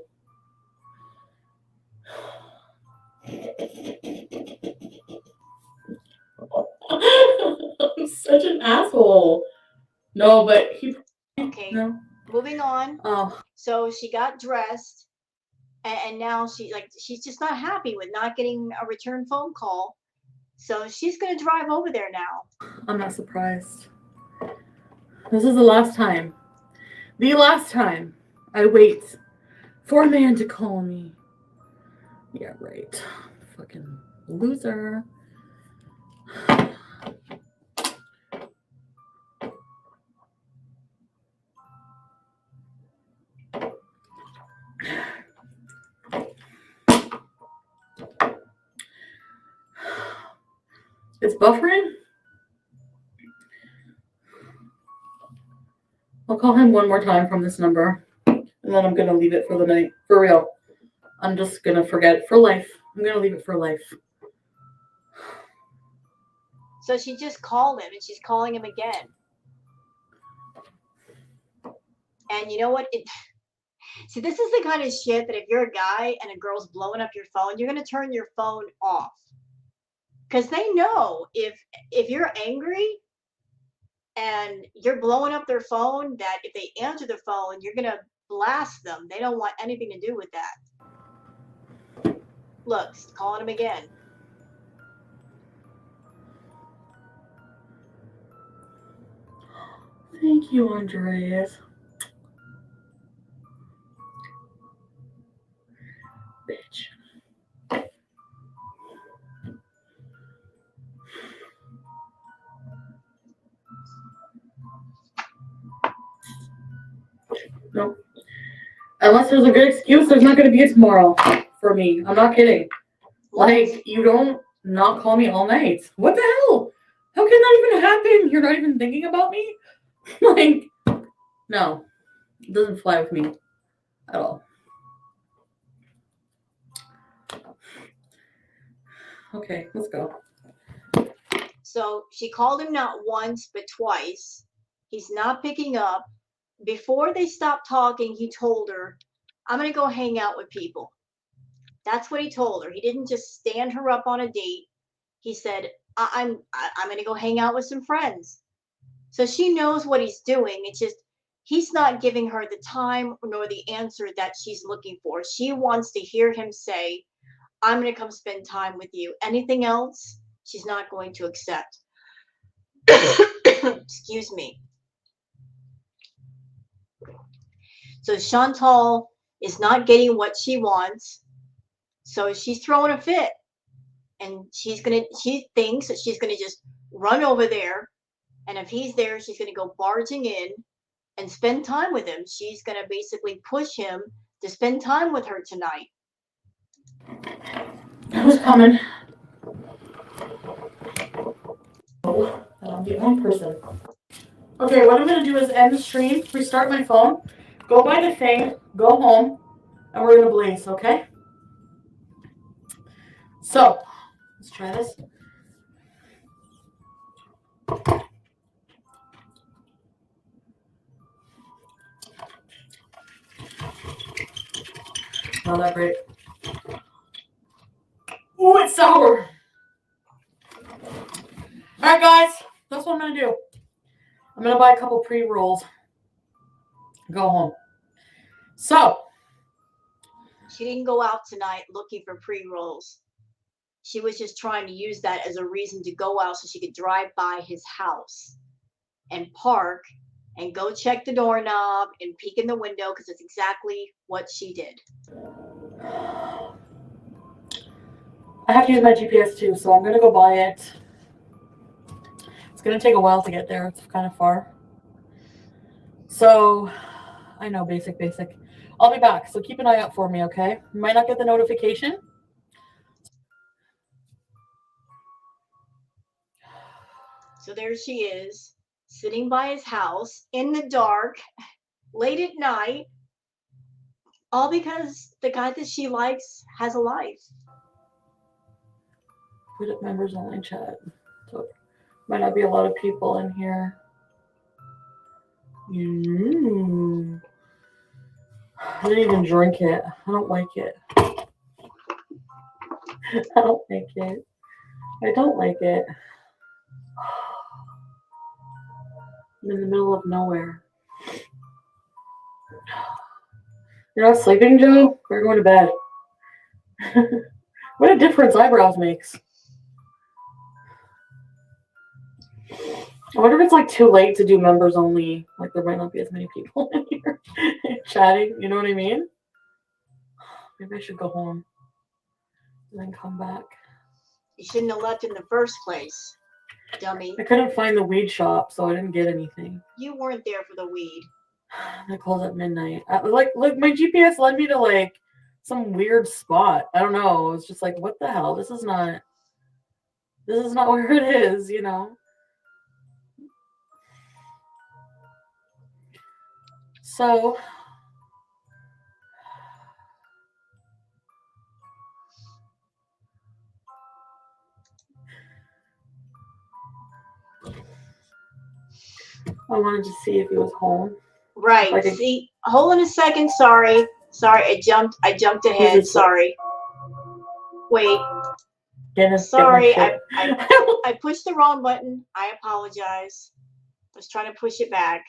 asshole. No, but he. Okay, No. moving on. Oh, So she got dressed, and now she's just not happy with not getting a return phone call. So she's gonna drive over there now. I'm not surprised. This is the last time. The last time I wait for a man to call me. Yeah, right. Fucking loser. It's buffering? I'll call him one more time from this number. And then I'm going to leave it for the night. For real. I'm just going to forget it for life. I'm going to leave it for life. So she just called him, and she's calling him again. And you know what? See, this is the kind of shit that if you're a guy and a girl's blowing up your phone, you're going to turn your phone off. Because they know if you're angry and you're blowing up their phone, that if they answer the phone, you're going to blast them. They don't want anything to do with that. Look, calling him again. Thank you, Andreas. Bitch. Nope. Unless there's a good excuse, there's not going to be a tomorrow for me. I'm not kidding. Like, you don't not call me all night. What the hell? How can that even happen? You're not even thinking about me? Like, no. It doesn't fly with me at all. Okay, let's go. So she called him not once, but twice. He's not picking up. Before they stopped talking, he told her, I'm going to go hang out with people. That's what he told her. He didn't just stand her up on a date. He said, I'm going to go hang out with some friends. So she knows what he's doing. It's just he's not giving her the time nor the answer that she's looking for. She wants to hear him say, I'm going to come spend time with you. Anything else, she's not going to accept. Excuse me. So Chantal is not getting what she wants. So she's throwing a fit. And she thinks that she's gonna just run over there. And if he's there, she's gonna go barging in and spend time with him. She's gonna basically push him to spend time with her tonight. Who's coming? Oh, that'll be one person. Okay, what I'm going to do is end the stream, restart my phone, go buy the thing, go home, and we're going to blaze, okay? So, let's try this. Not that great. Ooh, it's sour. Alright, guys, that's what I'm going to do. I'm going to buy a couple pre-rolls. Go home. So. She didn't go out tonight looking for pre-rolls. She was just trying to use that as a reason to go out so she could drive by his house and park and go check the doorknob and peek in the window because it's exactly what she did. I have to use my GPS too, so I'm going to go buy it. It's going to take a while to get there. It's kind of far. So, I know, basic. I'll be back, so keep an eye out for me, okay? You might not get the notification. So there she is, sitting by his house in the dark, late at night, all because the guy that she likes has a life. Put up members only chat. So might not be a lot of people in here. I didn't even drink it. I don't like it. I don't like it. I'm in the middle of nowhere. You're not sleeping, Joe? We're going to bed. What a difference eyebrows makes. I wonder if it's like too late to do members only. Like there might not be as many people in here chatting. You know what I mean? Maybe I should go home and then come back. You shouldn't have left in the first place, dummy. I couldn't find the weed shop, so I didn't get anything. You weren't there for the weed. They closed at midnight. Like my GPS led me to like some weird spot. I don't know. It's just like, what the hell? This is not where it is, you know. So I wanted to see if he was home. Right. See, hold on a second. Sorry. I jumped ahead. Sorry. Wait. Sorry, I pushed the wrong button. I apologize. I was trying to push it back.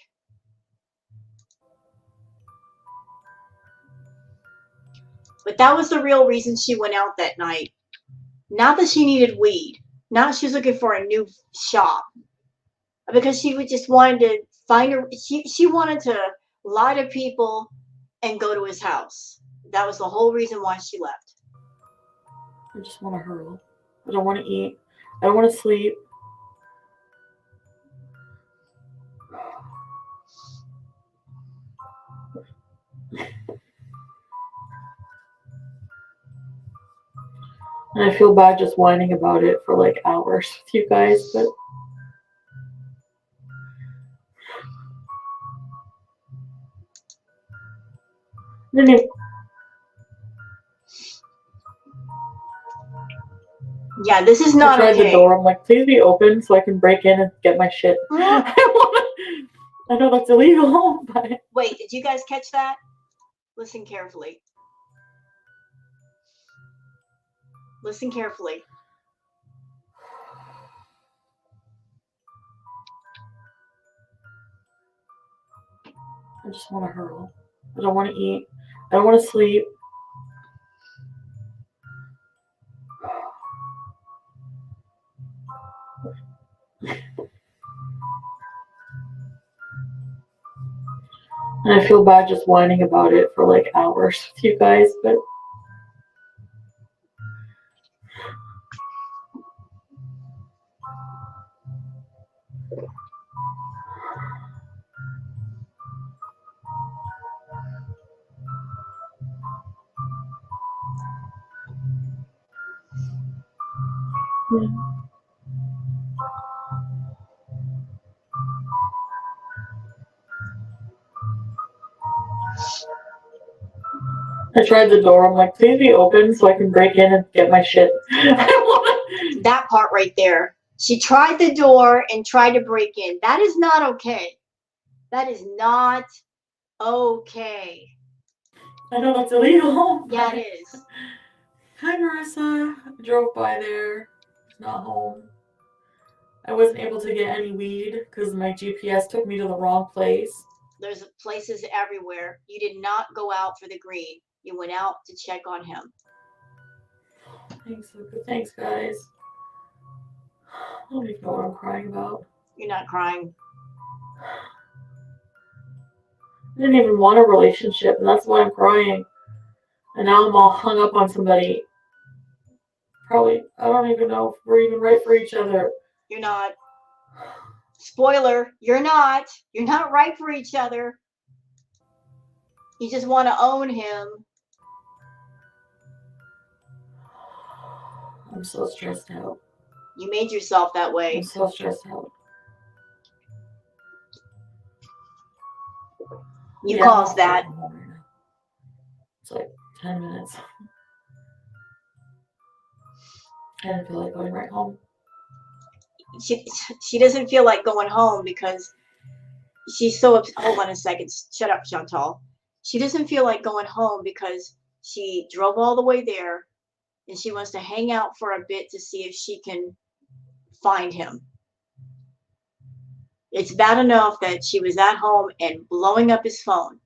But that was the real reason she went out that night. Not that she needed weed. Not she was looking for a new shop. Because she would just wanted to find her. She wanted to lie to people and go to his house. That was the whole reason why she left. I just want to hurl. I don't want to eat. I don't want to sleep. And I feel bad just whining about it for like hours with you guys, but yeah, this is not okay. I tried the door. I'm like, please be open so I can break in and get my shit. I know that's illegal, but... Wait, did you guys catch that? Listen carefully. Listen carefully. I just want to hurl. I don't want to eat. I don't want to sleep. And I feel bad just whining about it for like hours with you guys, but... I tried the door. I'm like, please be open so I can break in and get my shit. That part right there. She tried the door and tried to break in. That is not okay. That is not okay. I know that's illegal. Yeah, it is. Hi, Marissa. I drove by there. It's not home. I wasn't able to get any weed because my GPS took me to the wrong place. There's places everywhere. You did not go out for the green. You went out to check on him. Thanks, Luca. Thanks, guys. I don't even know what I'm crying about. You're not crying. I didn't even want a relationship, and that's why I'm crying. And now I'm all hung up on somebody. Probably, I don't even know if we're even right for each other. You're not. Spoiler, you're not. You're not right for each other. You just want to own him. I'm so stressed out. You made yourself that way. I'm so stressed out. You caused that. It's like 10 minutes. I didn't feel like going right home. She doesn't feel like going home because she's so upset. Hold on a second. Shut up, Chantal. She doesn't feel like going home because she drove all the way there and she wants to hang out for a bit to see if she can find him. It's bad enough that she was at home and blowing up his phone,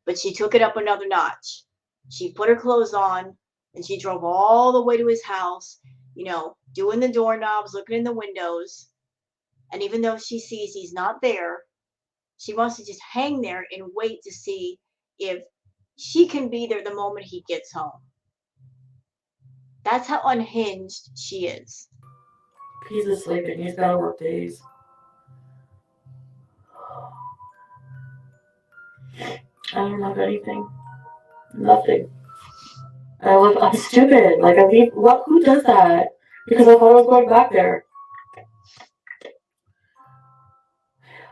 but she took it up another notch. She put her clothes on and she drove all the way to his house, doing the doorknobs, looking in the windows. And even though she sees he's not there, she wants to just hang there and wait to see if she can be there the moment he gets home. That's how unhinged she is. He's asleep and he's gotta work days. I don't love anything. Nothing. I'm stupid. Like, who does that? Because I thought I was going back there.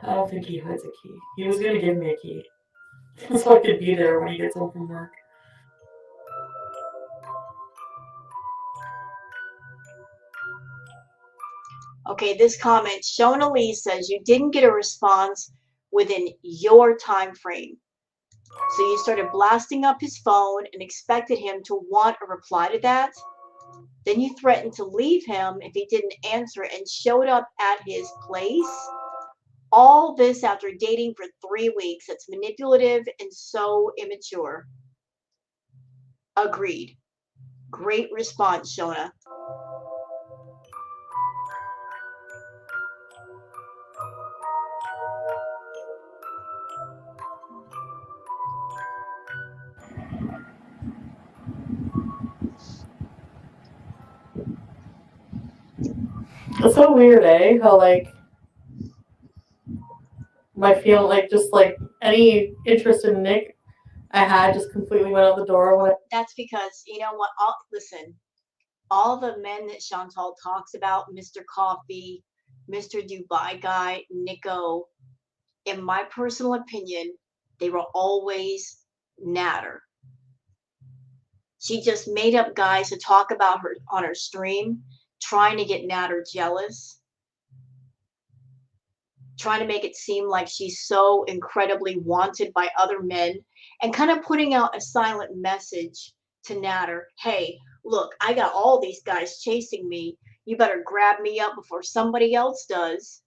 I don't think he has a key. He was gonna give me a key. So I could be there when he gets home from work. Okay, this comment, Shona Lee says you didn't get a response within your time frame. So you started blasting up his phone and expected him to want a reply to that. Then you threatened to leave him if he didn't answer and showed up at his place. All this after dating for 3 weeks. That's manipulative and so immature. Agreed. Great response, Shona. It's so weird, eh? How, like, my feel, like, just, like, any interest in Nick I had just completely went out the door. That's because, you know what? Listen, all the men that Chantal talks about, Mr. Coffee, Mr. Dubai Guy, Nico, in my personal opinion, they were always Nader. She just made up guys to talk about her on her stream, trying to get Nader jealous, trying to make it seem like she's so incredibly wanted by other men, and kind of putting out a silent message to Nader. Hey, look, I got all these guys chasing me. You better grab me up before somebody else does.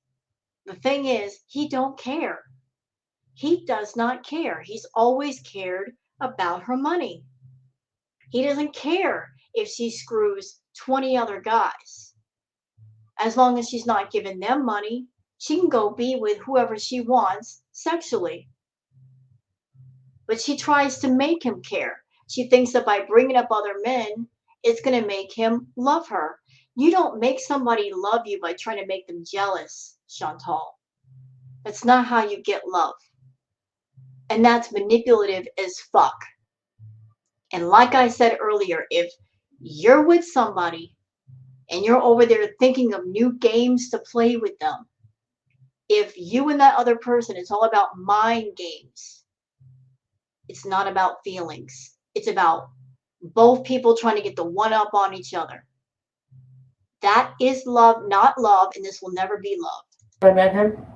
The thing is, he don't care. He does not care. He's always cared about her money. He doesn't care if she screws 20 other guys. As long as she's not giving them money, she can go be with whoever she wants sexually. But she tries to make him care. She thinks that by bringing up other men, it's going to make him love her. You don't make somebody love you by trying to make them jealous, Chantal. That's not how you get love. And that's manipulative as fuck. And like I said earlier, if you're with somebody and you're over there thinking of new games to play with them, if you and that other person, it's all about mind games. It's not about feelings. It's about both people trying to get the one up on each other. That is love, not love, and this will never be love. I met him.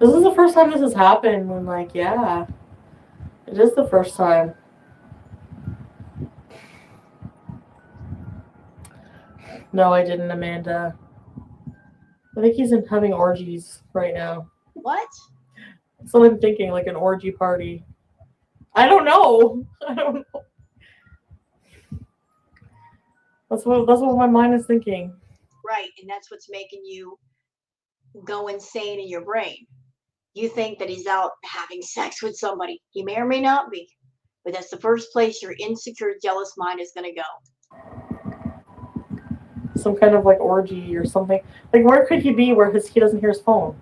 This is the first time this has happened. And, like, yeah, it is the first time. No, I didn't, Amanda. I think he's having orgies right now. What? So I'm thinking, like, an orgy party. I don't know. I don't know. That's what my mind is thinking. Right, and that's what's making you go insane in your brain. You think that he's out having sex with somebody. He may or may not be, but that's the first place your insecure, jealous mind is going to go. Some kind of, like, orgy or something. Like, where could he be where he doesn't hear his phone?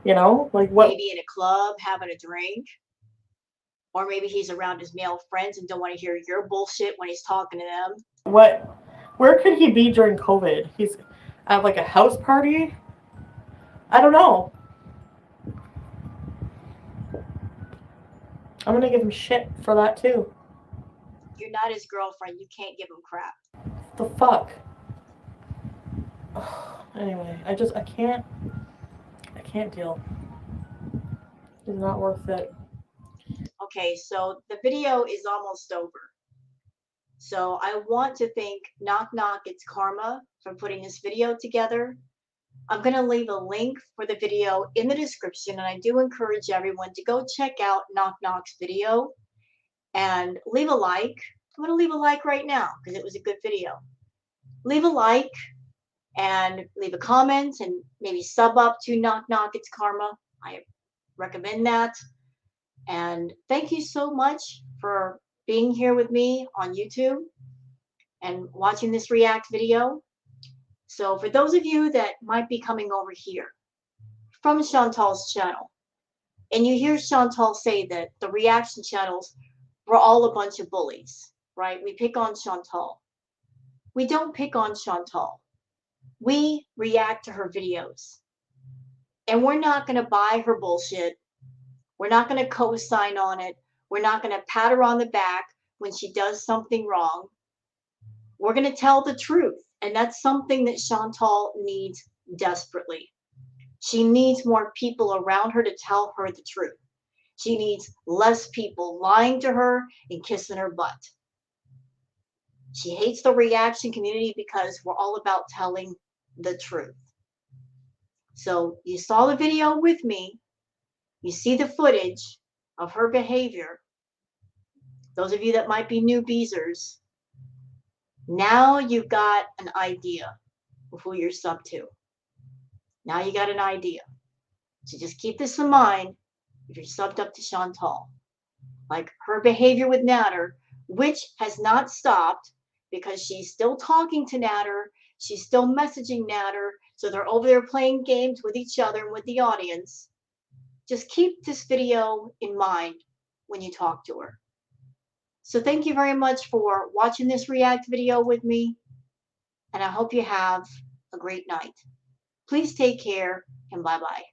You know? Like, what? Maybe in a club having a drink. Or maybe he's around his male friends and don't want to hear your bullshit when he's talking to them. What? Where could he be during COVID? He's at, like, a house party? I don't know. I'm gonna give him shit for that too. You're not his girlfriend. You can't give him crap. The fuck? Anyway, I can't deal. It's not worth it. Okay, so the video is almost over. So I want to thank Knock Knock It's Karma for putting this video together. I'm going to leave a link for the video in the description, and I do encourage everyone to go check out Knock Knock's video and leave a like. I'm going to leave a like right now because it was a good video. Leave a like and leave a comment and maybe sub up to Knock Knock It's Karma. I recommend that. And thank you so much for being here with me on YouTube and watching this React video. So for those of you that might be coming over here from Chantal's channel, and you hear Chantal say that the reaction channels were all a bunch of bullies, right? We pick on Chantal. We don't pick on Chantal. We react to her videos. And we're not going to buy her bullshit. We're not going to co-sign on it. We're not going to pat her on the back when she does something wrong. We're going to tell the truth. And that's something that Chantal needs desperately. She needs more people around her to tell her the truth. She needs less people lying to her and kissing her butt. She hates the reaction community because we're all about telling the truth. So you saw the video with me. You see the footage of her behavior. Those of you that might be newbiesers, now you've got an idea of who you're sub to. Now you got an idea. So just keep this in mind if you're subbed up to Chantal. Like her behavior with Nader, which has not stopped because she's still talking to Nader. She's still messaging Nader. So they're over there playing games with each other and with the audience. Just keep this video in mind when you talk to her. So thank you very much for watching this React video with me. And I hope you have a great night. Please take care and bye-bye.